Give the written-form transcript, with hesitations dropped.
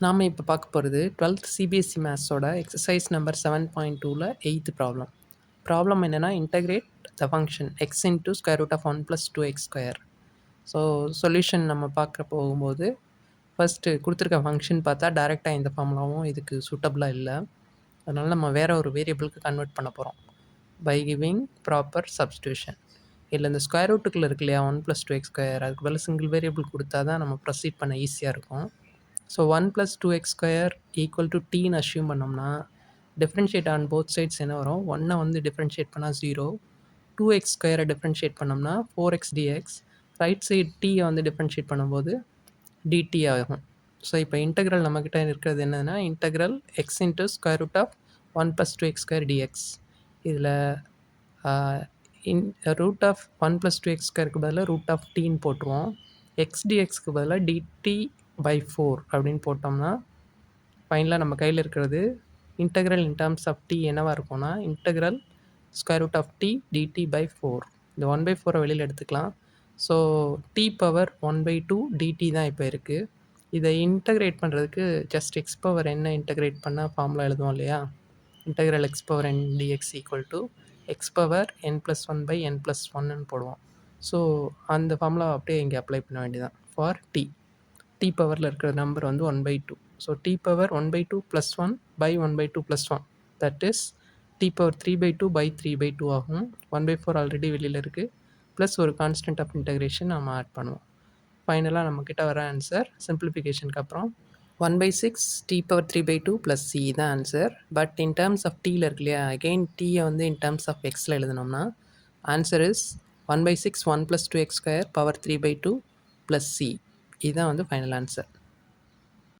நாம் இப்போ பார்க்க போகிறது 12th சிபிஎஸ்சி மேத்ஸோட எக்ஸசைஸ் நம்பர் 7.2ல 8th ப்ராப்ளம். ப்ராப்ளம் என்னென்னா integrate the function x into square root of 1 + 2x square. So solution நம்ம பார்க்க போகும்போது ஃபஸ்ட்டு கொடுத்துருக்க ஃபங்க்ஷன் பார்த்தா டேரெக்டாக இந்த ஃபார்முலாவும் இதுக்கு சூட்டபுளாக இல்லை. அதனால் நம்ம வேறு ஒரு வேரியபிளுக்கு கன்வெர்ட் பண்ண போகிறோம் பை கிவிங் ப்ராப்பர் சப்ஸ்டியூஷன். இல்லை இந்த ஸ்கொயர் ரூட்டுக்குள்ளே இருக்கு இல்லையா 1 + 2x ஸ்கொயர், அதுக்கு பதில் சிங்கிள் வேரியபிள் கொடுத்தா தான் நம்ம ப்ரொசீட் பண்ண ஈஸியாக இருக்கும். So 1 + 2x square equal to டீன்னு அஷ்யூம் பண்ணோம்னா டிஃப்ரென்ஷியேட் ஆன் போத் சைட்ஸ் என்ன வரும்? 1 வந்து டிஃப்ரென்ஷியேட் பண்ணால் 0, 2x ஸ்கொயரை டிஃப்ரென்ஷியேட் பண்ணோம்னா 4x dx, ரைட் சைடு டீயை வந்து டிஃப்ரென்ஷியேட் பண்ணும்போது dt ஆகும். ஸோ இப்போ இன்டெக்ரல் நம்மக்கிட்ட இருக்கிறது என்னதுன்னா integral x into square root of 1 + 2x square dx. இதில் ரூட் ஆஃப் 1 + 2x ஸ்கொயருக்கு பதிலாக ரூட் ஆஃப் டீன்னு போட்டுருவோம். எக்ஸ் டிஎக்ஸ்க்கு பதிலாக dt/4 அப்படின்னு போட்டோம்னா ஃபைனலாக நம்ம கையில் இருக்கிறது integral in terms of t என்னவாக இருக்கும்னா integral square root of t dt/4. இந்த 1/4 வெளியில் எடுத்துக்கலாம். ஸோ t⁻1/2 dt தான் இப்போ இருக்குது. இதை இன்டகிரேட் பண்ணுறதுக்கு ஜஸ்ட் x⁻n இன்டகிரேட் பண்ணால் ஃபார்முலா எழுதுவோம் இல்லையா? Integral x⁻n dx equal to x⁻n+1/n+1ன்னு போடுவோம். ஸோ அந்த ஃபார்முலா அப்படியே இங்கே அப்ளை பண்ண வேண்டியதான் ஃபார் டி பவரில் இருக்கிற நம்பர் வந்து 1/2. So t⁻1/2 + 1/1/2 + 1 that is t⁻3/2/3/2 ஆகும். 1/4 ஆல்ரெடி வெளியில் இருக்குது, ப்ளஸ் ஒரு கான்ஸ்டன்ட் ஆஃப் இன்டகிரேஷன் நம்ம ஆட் பண்ணுவோம். ஃபைனலாக நம்மக்கிட்ட வர ஆன்சர் சிம்பிளிஃபிகேஷனுக்கு அப்புறம் 1/6 t⁻3/2 + c தான் answer. But in terms of டீயில் இருக்கு இல்லையா, அகெயின் டீயை வந்து இன் டேர்ம்ஸ் ஆஃப் எக்ஸில் எழுதினோம்னா ஆன்சர் இஸ் 1/6 1 + 2x² ⁻3/2 + c. இதுதான் வந்து ஃபைனல் ஆன்சர்.